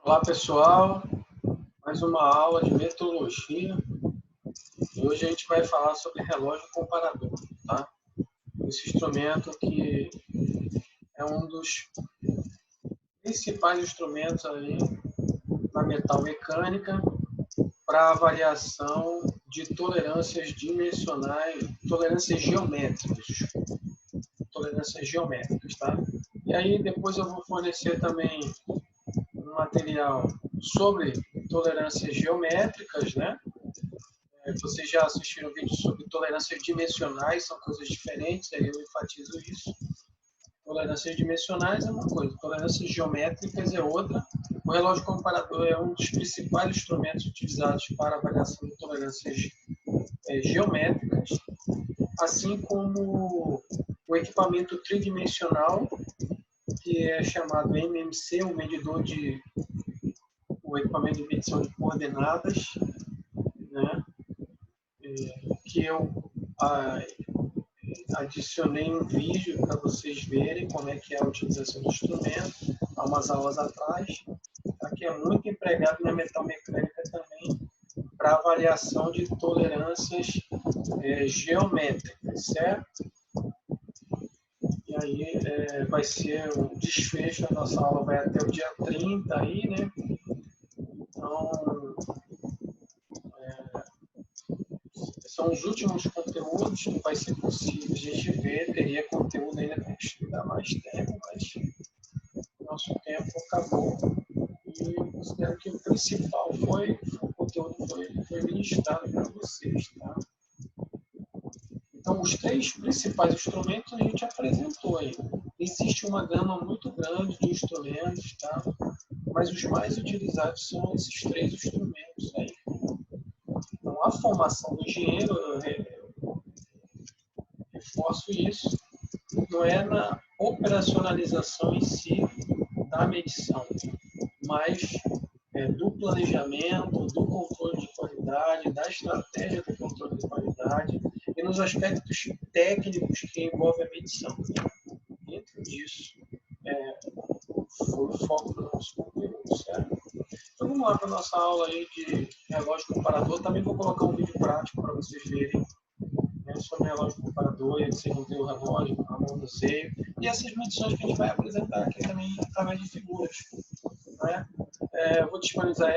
Olá pessoal, mais uma aula de metrologia e hoje a gente vai falar sobre relógio comparador, tá? Esse instrumento que é um dos principais instrumentos aí na metalmecânica para avaliação de tolerâncias dimensionais, tolerâncias geométricas, tá? E aí depois eu vou fornecer também um material sobre tolerâncias geométricas, né? Vocês já assistiram vídeos sobre tolerâncias dimensionais, são coisas diferentes, aí eu enfatizo isso. Tolerâncias dimensionais é uma coisa, tolerâncias geométricas é outra. O relógio comparador é um dos principais instrumentos utilizados para avaliação de tolerâncias geométricas, assim como o equipamento tridimensional, que é chamado MMC, o equipamento de medição de coordenadas, né? Que eu adicionei um vídeo para vocês verem como é que é a utilização do instrumento, há umas aulas atrás, que é muito empregado na metalmecânica também, para avaliação de tolerâncias geométricas, certo? E aí vai ser o desfecho, a nossa aula vai até o dia 30 aí, né? Então, são os últimos conteúdos que vai ser possível a gente ver, teria conteúdo ainda para estudar mais tempo, mas nosso tempo acabou e considero que o principal o conteúdo foi ministrado para vocês, tá? Então, os três principais instrumentos a gente apresentou aí. Existe uma gama muito grande de instrumentos, tá? Mas os mais utilizados são esses três instrumentos aí. Então, a formação do engenheiro, eu reforço isso, não é na operacionalização em si da medição, mas do planejamento, do controle de qualidade, da estratégia do controle de qualidade e nos aspectos técnicos que envolvem a medição. Dentro disso, foi o foco do nosso conteúdo, certo? Então vamos lá para a nossa aula aí de relógio comparador. Também vou colocar um vídeo prático para vocês verem, né, sobre relógio comparador, e vocês vão ter o relógio, a manuseio, e essas medições que a gente vai apresentar aqui também através de figuras. Né? Vou disponibilizar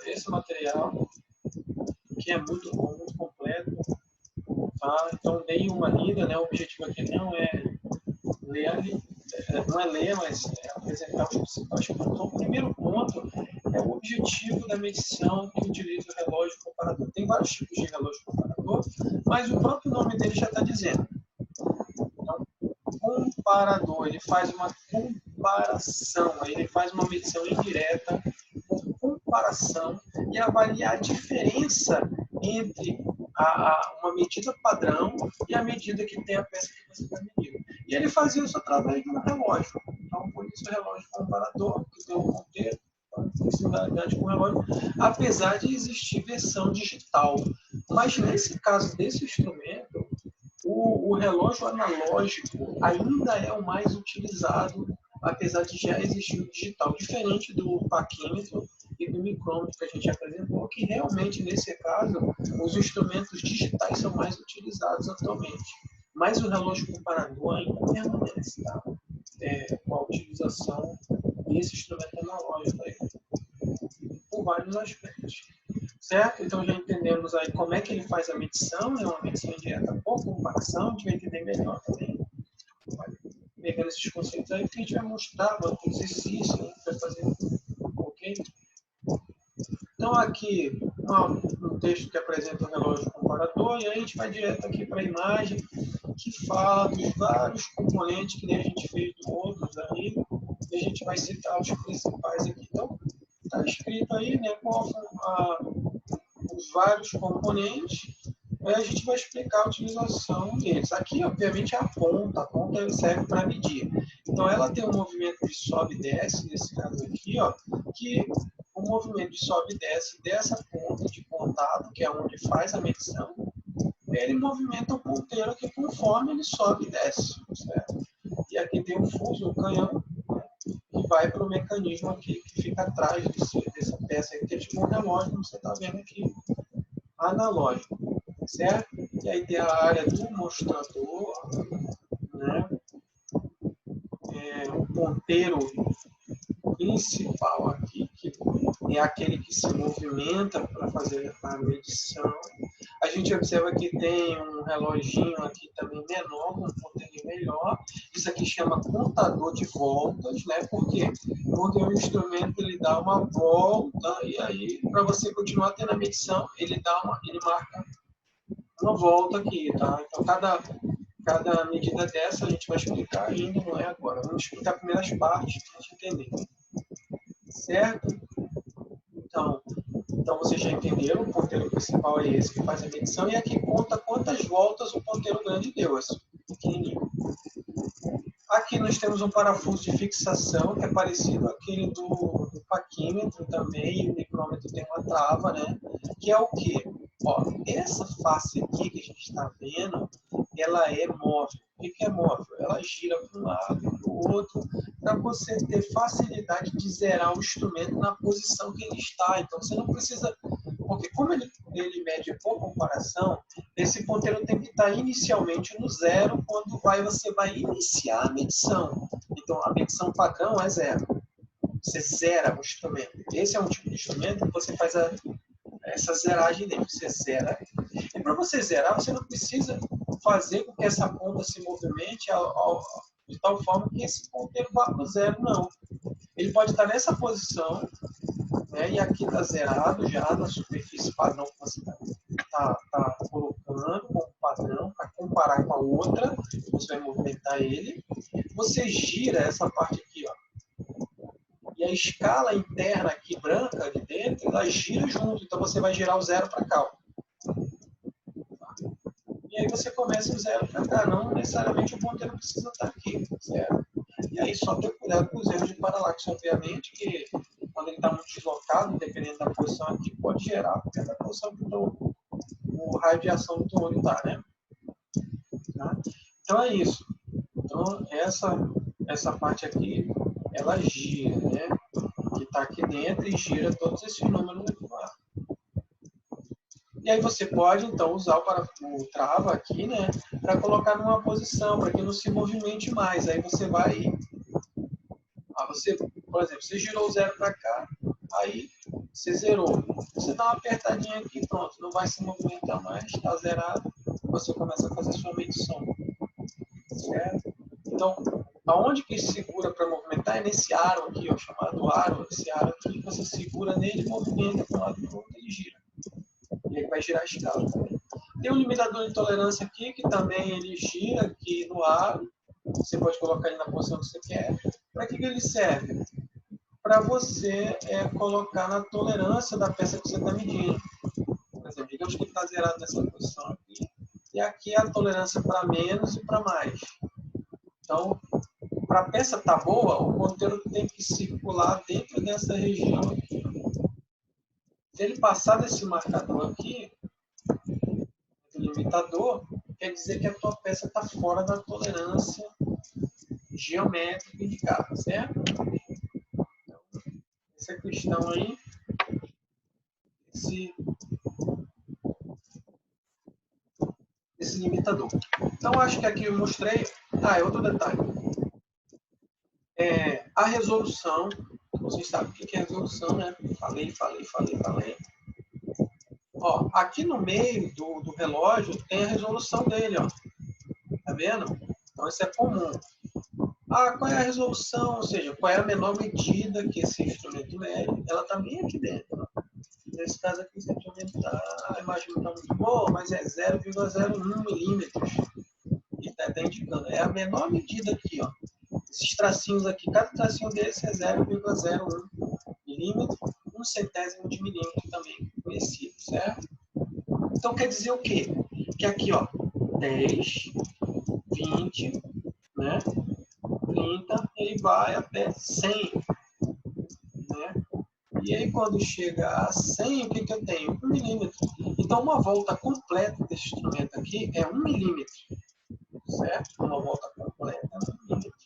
esse material, que é muito bom, muito completo. Tá? Então, deem uma lida, né? O objetivo aqui não é ler, mas apresentar os principais pontos. Então, o primeiro ponto é o objetivo da medição que utiliza o relógio comparador. Tem vários tipos de relógio comparador, mas o próprio nome dele já está dizendo. Então, comparador, ele faz uma comparação, ele faz uma medição indireta por comparação e avaliar a diferença entre uma medida padrão e a medida que tem a peça que você está medindo. E ele faz isso através de um relógio. Então, por isso o relógio comparador, que tem um ponteiro, tem similaridade com o relógio, apesar de existir versão digital. Mas nesse caso desse instrumento, o relógio analógico ainda é o mais utilizado, apesar de já existir o digital, diferente do paquímetro e do micrômetro que a gente apresentou, que realmente, nesse caso, os instrumentos digitais são mais utilizados atualmente. Mas o relógio comparador ainda permanece, tá? Com a utilização desse instrumento analógico aí, por vários aspectos. Certo? Então já entendemos aí como é que ele faz a medição, é uma medição indireta por comparação, a gente vai entender melhor também. Pegando esses conceitos aí que a gente vai mostrar, vai ter exercício, a gente vai fazer, ok? Então aqui um texto que apresenta o relógio comparador, e aí a gente vai direto aqui para a imagem, que fala dos vários componentes que nem a gente fez do outros aí, e a gente vai citar os principais aqui. Então, está escrito aí, né, qual são os vários componentes, a gente vai explicar a utilização deles. Aqui, obviamente, é a ponta serve para medir. Então, ela tem um movimento de sobe e desce, nesse caso aqui, ó, que o movimento de sobe e desce dessa ponta de contato, que é onde faz a medição, ele movimenta o ponteiro aqui conforme ele sobe e desce, certo? E aqui tem um fuso, o canhão, que vai para o mecanismo aqui que fica atrás dessa peça aí, que é tipo um relógio, como você está vendo aqui, analógico, certo? E aí tem a área do mostrador, né? O ponteiro principal aqui, que é aquele que se movimenta para fazer a medição. A gente observa que tem um reloginho aqui também menor, um ponteiro melhor. Isso aqui chama contador de voltas, né? Por quê? Porque o instrumento ele dá uma volta e aí para você continuar tendo a medição, ele marca uma volta aqui, tá? Então cada medida dessa a gente vai explicar ainda, não é agora. Vamos explicar as primeiras partes para a gente entender. Certo? Então vocês já entenderam, o ponteiro principal é esse que faz a medição, e aqui conta quantas voltas o ponteiro grande deu, esse pequenininho. Aqui nós temos um parafuso de fixação, que é parecido àquele do paquímetro também, e o micrômetro tem uma trava, né? Que é o quê? Ó, essa face aqui que a gente está vendo, ela é móvel. O que é móvel? Ela gira para um lado e para o outro, para você ter facilidade de zerar o instrumento na posição que ele está. Então, você não precisa... Porque como ele mede por comparação, esse ponteiro tem que estar inicialmente no zero quando você vai iniciar a medição. Então, a medição padrão é zero. Você zera o instrumento. Esse é um tipo de instrumento que você faz essa zeragem dele. Você zera. E para você zerar, você não precisa fazer com que essa ponta se movimente de tal forma que esse ponteiro vá para o zero, não. Ele pode estar nessa posição, né, e aqui está zerado já na superfície padrão que você está colocando como padrão, para comparar com a outra, você vai movimentar ele. Você gira essa parte aqui, ó. E a escala interna aqui, branca, ali dentro, ela gira junto. Então, você vai girar o zero para cá, ó. E aí você começa o zero para cá. Não necessariamente o ponteiro precisa estar aqui, certo? E aí só ter cuidado com os erros de paralaxe, obviamente, que quando ele está muito deslocado, dependendo da posição aqui, pode gerar, porque é da posição que o raio de ação do teu olho está, né? Tá? Então é isso. Então essa parte aqui, ela gira, né? Que está aqui dentro e gira todos esses números aqui lá. E aí você pode, então, usar o trava aqui, né, para colocar numa posição, para que não se movimente mais. Aí você vai... por exemplo, você girou o zero para cá, aí você zerou. Você dá uma apertadinha aqui, pronto, não vai se movimentar mais, está zerado. Você começa a fazer sua medição. Certo? Então, aonde que segura para movimentar é nesse aro aqui, ó, chamado aro. Esse aro aqui, você segura nele, movimenta para um lado e para o outro, ele gira. E ele vai girar a escala também. Tem um limitador de tolerância aqui, que também ele gira aqui no aro. Você pode colocar ele na posição que você quer. Para que ele serve? Para você colocar na tolerância da peça que você está medindo. Por exemplo, digamos que ele está zerado nessa posição aqui. E aqui é a tolerância para menos e para mais. Então, para a peça estar boa, o ponteiro tem que circular dentro dessa região aqui. Se ele passar desse marcador aqui, do limitador, quer dizer que a tua peça está fora da tolerância geométrica indicada, certo? Então, essa questão aí, esse limitador. Então, acho que aqui eu mostrei... é outro detalhe. A resolução, vocês sabem o que é resolução, né? Falei. Ó, aqui no meio do relógio tem a resolução dele, ó. Tá vendo? Então, isso é comum. Qual é a resolução? Ou seja, qual é a menor medida que esse instrumento mede? Ela está bem aqui dentro. Nesse caso aqui, se a gente aumentar, a imagem não está muito boa, mas é 0,01 milímetros. E está indicando. É a menor medida aqui, ó. Esses tracinhos aqui, cada tracinho desse é 0,01 milímetro, 1/100 de milímetro também conhecido, certo? Então quer dizer o quê? Que aqui, ó, 10, 20, né, 30, ele vai até 100, né? E aí quando chega a 100, o que eu tenho? 1 milímetro. Então uma volta completa desse instrumento aqui é 1 milímetro, certo? Uma volta completa é 1 milímetro.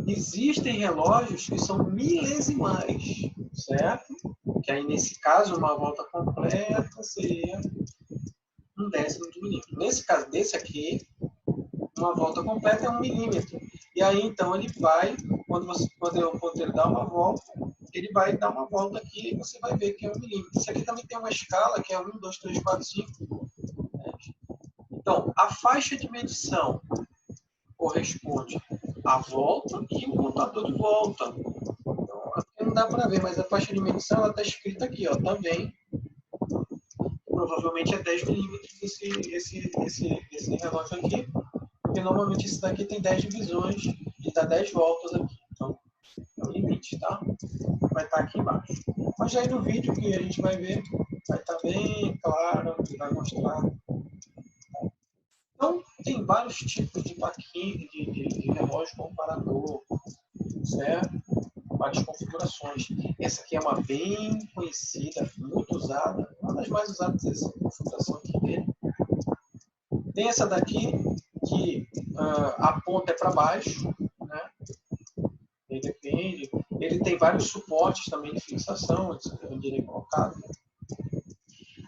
Existem relógios que são milesimais, certo? Que aí, nesse caso, uma volta completa seria 1/10 de milímetro. Nesse caso desse aqui, uma volta completa é 1 milímetro. E aí, então, ele vai, quando o ponteiro dá uma volta, ele vai dar uma volta aqui e você vai ver que é 1 milímetro. Isso aqui também tem uma escala que é 1, 2, 3, 4, 5. Então, a faixa de medição corresponde à volta e o contador de volta. Então, aqui não dá para ver, mas a faixa de medição está escrita aqui, ó, também. Provavelmente é 10 milímetros esse relógio aqui, porque normalmente esse daqui tem 10 divisões e dá 10 voltas aqui. Então, é o limite, tá? Vai estar aqui embaixo. Mas aí no vídeo que a gente vai ver, vai estar bem claro, vai mostrar. Então, tem vários tipos de plaquinha, de relógio comparador, certo? Várias configurações. Essa aqui é uma bem conhecida, muito usada, uma das mais usadas dessa configuração aqui dele. Tem essa daqui, que a ponta é para baixo, né? Ele depende. Ele tem vários suportes também de fixação, onde ele é colocado.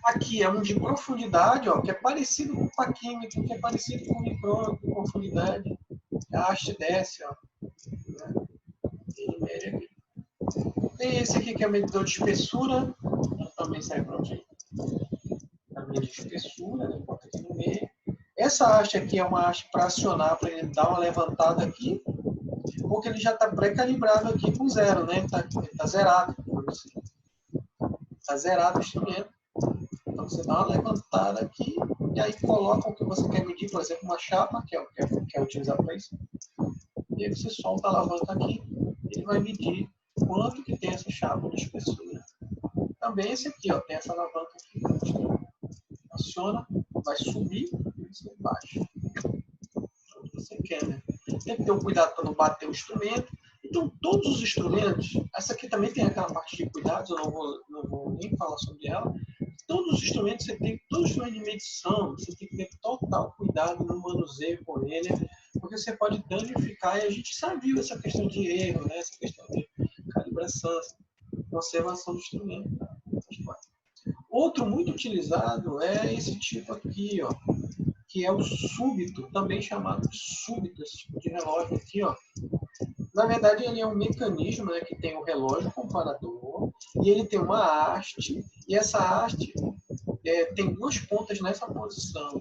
Aqui é um de profundidade, ó, que é parecido com o paquímetro, que é parecido com o micrômetro de profundidade. A haste desce, ó. Né? Ele mede aqui. Tem esse aqui que é o medidor de espessura, também serve para medir de espessura, né? Bota aqui no meio. Essa haste aqui é uma haste para acionar, para ele dar uma levantada aqui, porque ele já está pré-calibrado aqui com 0, né? Ele está zerado. Está zerado o instrumento. Então você dá uma levantada aqui e aí coloca o que você quer medir, por exemplo, uma chapa, que é o que quer utilizar para isso. E aí você solta a alavanca aqui, ele vai medir quanto que tem essa chapa de espessura. Também esse aqui, ó, tem essa alavanca aqui, aciona, vai subir e você baixa. O que você quer, né? Tem que ter um cuidado para não bater o instrumento. Então, todos os instrumentos, essa aqui também tem aquela parte de cuidados, eu não vou nem falar sobre ela. Todos os instrumentos, todo instrumento de medição, você tem que ter total cuidado no manuseio com ele, porque você pode danificar, e a gente já viu essa questão de erro, né? Essa questão de calibração, conservação do instrumento. Outro muito utilizado é esse tipo aqui, ó, que é o súbito, também chamado de súbito, esse tipo de relógio aqui, ó. Na verdade, ele é um mecanismo, né, que tem o relógio comparador e ele tem uma haste, e essa haste tem duas pontas nessa posição.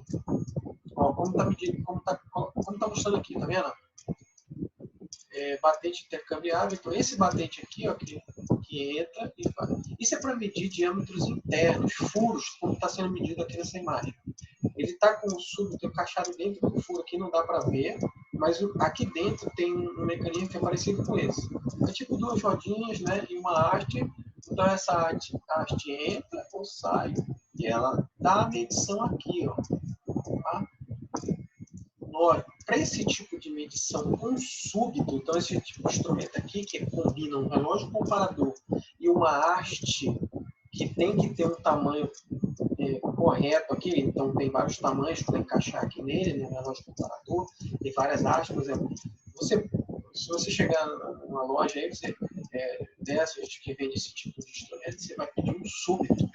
Ó, como está medindo, como tá mostrando aqui, tá vendo? Batente intercambiável. Então, esse batente aqui, ó, que entra e vai. Isso é para medir diâmetros internos, furos, como está sendo medido aqui nessa imagem. Ele está com o súbito encaixado dentro do furo, aqui não dá para ver, mas aqui dentro tem um mecanismo que é parecido com esse. É tipo duas rodinhas, né, e uma haste. Então essa haste entra ou sai e ela dá a medição aqui, ó. Tá? Para esse tipo de medição com súbito, então esse tipo de instrumento aqui que combina um relógio comparador e uma haste que tem que ter um tamanho correto aqui, então tem vários tamanhos para encaixar aqui nele, no relógio comparador, tem várias hastes, por exemplo. Se você chegar numa loja aí, você, dessas que vende esse tipo de instrumento, você vai pedir um súbito.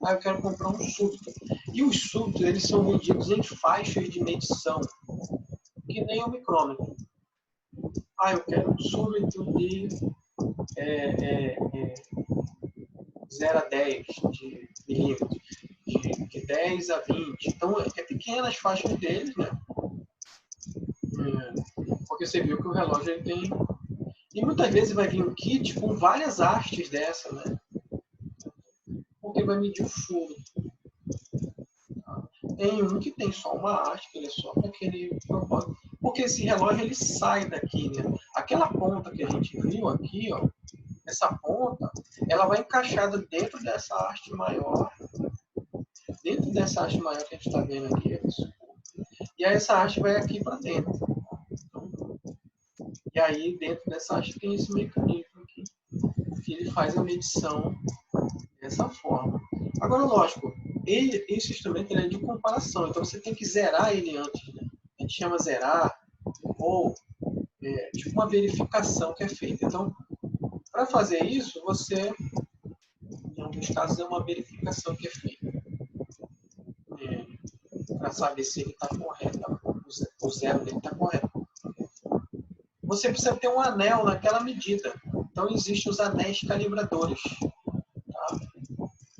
Ah, eu quero comprar um súbito. E os súbitos, eles são medidos em faixas de medição, que nem o micrômetro. Ah, eu quero um súbito de 0 a 10 de milímetros, de 10 a 20. Então, é pequenas as faixas deles, né? Porque você viu que o relógio ele tem... E muitas vezes vai vir um kit com várias hastes dessa, né? Porque vai medir o furo. Tem um que tem só uma haste, que ele é só para aquele propósito. Porque esse relógio ele sai daqui, né? Aquela ponta que a gente viu aqui, ó, essa ponta, ela vai encaixada dentro dessa haste maior. Dentro dessa haste maior que a gente está vendo aqui, e aí essa haste vai aqui para dentro. E aí dentro dessa haste tem esse mecanismo aqui, que ele faz a medição dessa forma. Agora, lógico, esse instrumento ele é de comparação, então você tem que zerar ele antes, né? A gente chama zerar, ou tipo uma verificação que é feita. Então, para fazer isso, você, em alguns casos, é uma verificação que é feita. Para saber se ele está correto, o zero dele está correto. Você precisa ter um anel naquela medida. Então, existem os anéis calibradores. Tá?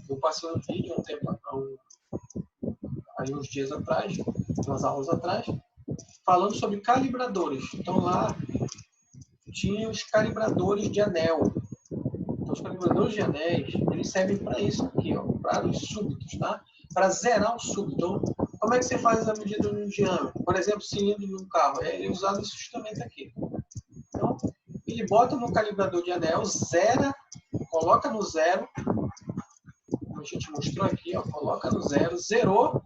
Eu passei um vídeo aí uns dias atrás, umas aulas atrás, falando sobre calibradores. Então, lá tinha os calibradores de anel. Então, os calibradores de anéis, eles servem para isso aqui, ó, para os súbitos, tá? Para zerar o súbito. Então, como é que você faz a medida de um diâmetro? Por exemplo, cilindro de um carro. É usado esse instrumento aqui. Então, ele bota no calibrador de anel, zera, coloca no zero, como a gente mostrou aqui, ó, coloca no zero, zerou,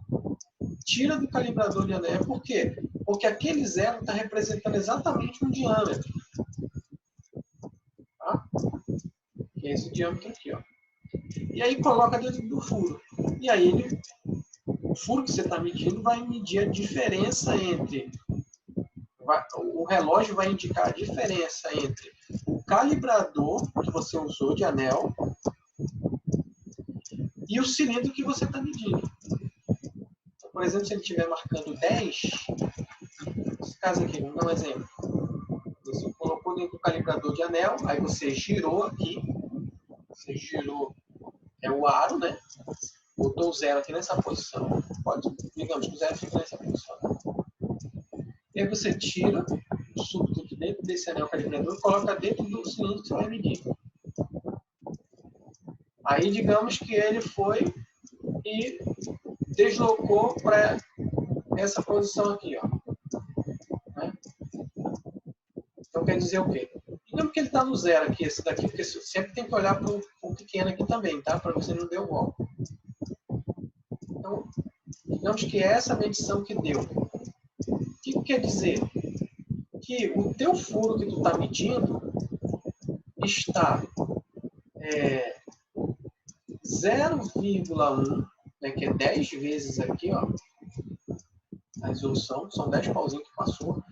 tira do calibrador de anel. Por quê? Porque aquele zero está representando exatamente um diâmetro. Tá? Que é esse diâmetro aqui, ó. E aí coloca dentro do furo. E aí o furo que você está medindo vai medir a diferença entre... o relógio vai indicar a diferença entre o calibrador que você usou de anel e o cilindro que você está medindo. Então, por exemplo, se ele estiver marcando 10, nesse caso aqui, vamos dar um exemplo. Você colocou dentro do calibrador de anel, aí você girou aqui, você girou o aro, né? Botou o zero aqui nessa posição. Digamos que o zero fica nessa posição. E aí você tira o súbito de dentro desse anel calibrador e coloca dentro do cilindro que você vai medir. Aí, digamos que ele foi e deslocou para essa posição aqui, ó. Né? Então, quer dizer o quê? Digamos que ele está no zero aqui, esse daqui, porque sempre tem que olhar para o pequeno aqui também, tá? Para você não dar o golpe. Então, digamos que é essa medição que deu. O que quer dizer? Que o teu furo que tu está medindo está 0,1, né, que é 10 vezes aqui, ó, a resolução, são 10 pauzinhos que passou.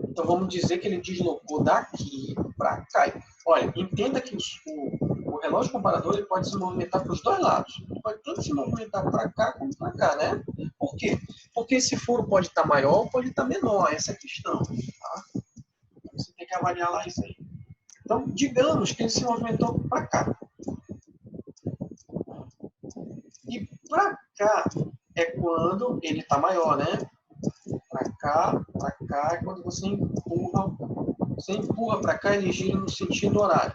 Então vamos dizer que ele deslocou daqui para cá. Olha, entenda que o relógio comparador ele pode se movimentar para os dois lados. Ele pode tanto se movimentar para cá como para cá, né? Por quê? Porque esse furo pode estar maior ou pode estar menor, essa é a questão. Tá? Você tem que avaliar lá isso aí. Então, digamos que ele se movimentou para cá. E para cá é quando ele está maior, né? Para cá é quando você empurra para cá, ele gira no sentido horário.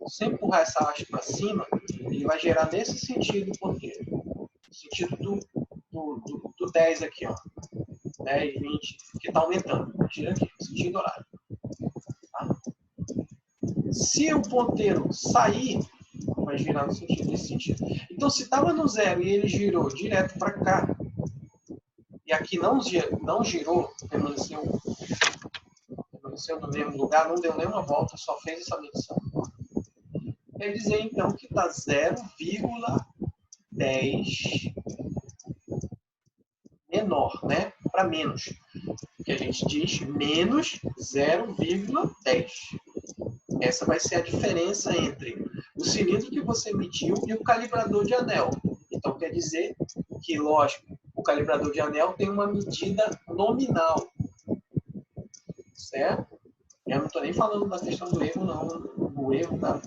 Se empurrar essa haste para cima, ele vai girar nesse sentido ponteiro. No sentido do 10 aqui, ó. 10, 20, que está aumentando. Gira aqui, no sentido horário. Tá? Se o ponteiro sair, vai girar no sentido desse sentido. Então, se estava no zero e ele girou direto para cá, e aqui não girou, permaneceu no mesmo lugar, não deu nenhuma volta, só fez essa medição. Quer dizer, então, que está 0,10 menor, né? Para menos. Que a gente diz menos 0,10. Essa vai ser a diferença entre o cilindro que você mediu e o calibrador de anel. Então, quer dizer que, lógico, o calibrador de anel tem uma medida nominal. Certo? Eu não estou nem falando da questão do erro, não. Do erro, tá?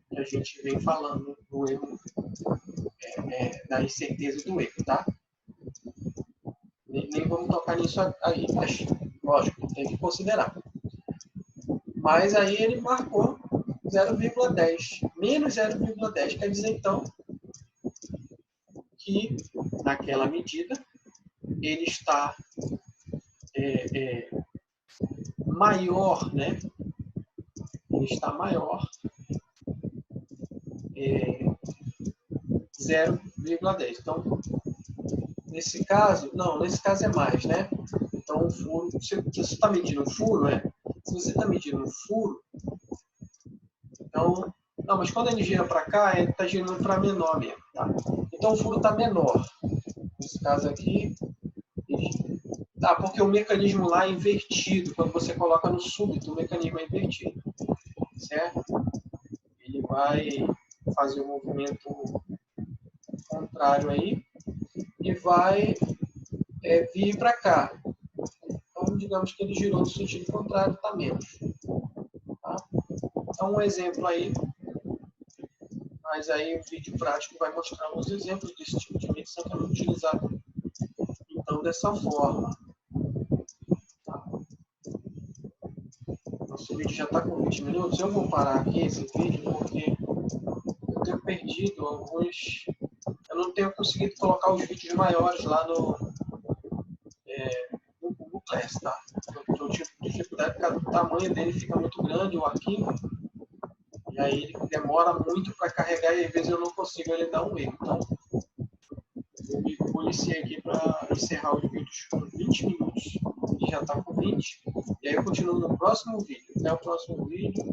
Que a gente vem falando do erro, da incerteza do erro, tá? Nem vamos tocar nisso aí, mas, lógico, tem que considerar. Mas aí ele marcou 0,10. Menos 0,10 quer dizer, então, que naquela medida ele está maior, né? Ele está maior 0,10. Então, nesse caso é mais, né? Então, o furo, se você está medindo um furo, né? Se você está medindo um furo, então, não, mas quando ele gira para cá, ele está girando para menor mesmo, tá? Então, o furo está menor. Nesse caso aqui, Tá, porque o mecanismo lá é invertido. Quando você coloca no súbito, o mecanismo é invertido. Certo? Ele vai fazer o movimento contrário aí e vai vir para cá. Então, digamos que ele girou no sentido contrário, está menos. Tá? Então, um exemplo aí, mas aí o vídeo prático vai mostrar alguns exemplos desse tipo de medição que é muito utilizado, então, dessa forma. Tá? Nosso vídeo já está com 20 minutos. Eu vou parar aqui esse vídeo porque eu tenho perdido alguns... Eu não tenho conseguido colocar os vídeos maiores lá no Google Class, tá? Eu tive dificuldade porque o tamanho dele fica muito grande, o arquivo, e aí ele demora muito para carregar e às vezes eu não consigo, ele dá um erro. Então, eu me policiei aqui para encerrar os vídeos com 20 minutos, e já está com 20, e aí eu continuo no próximo vídeo. Até o próximo vídeo.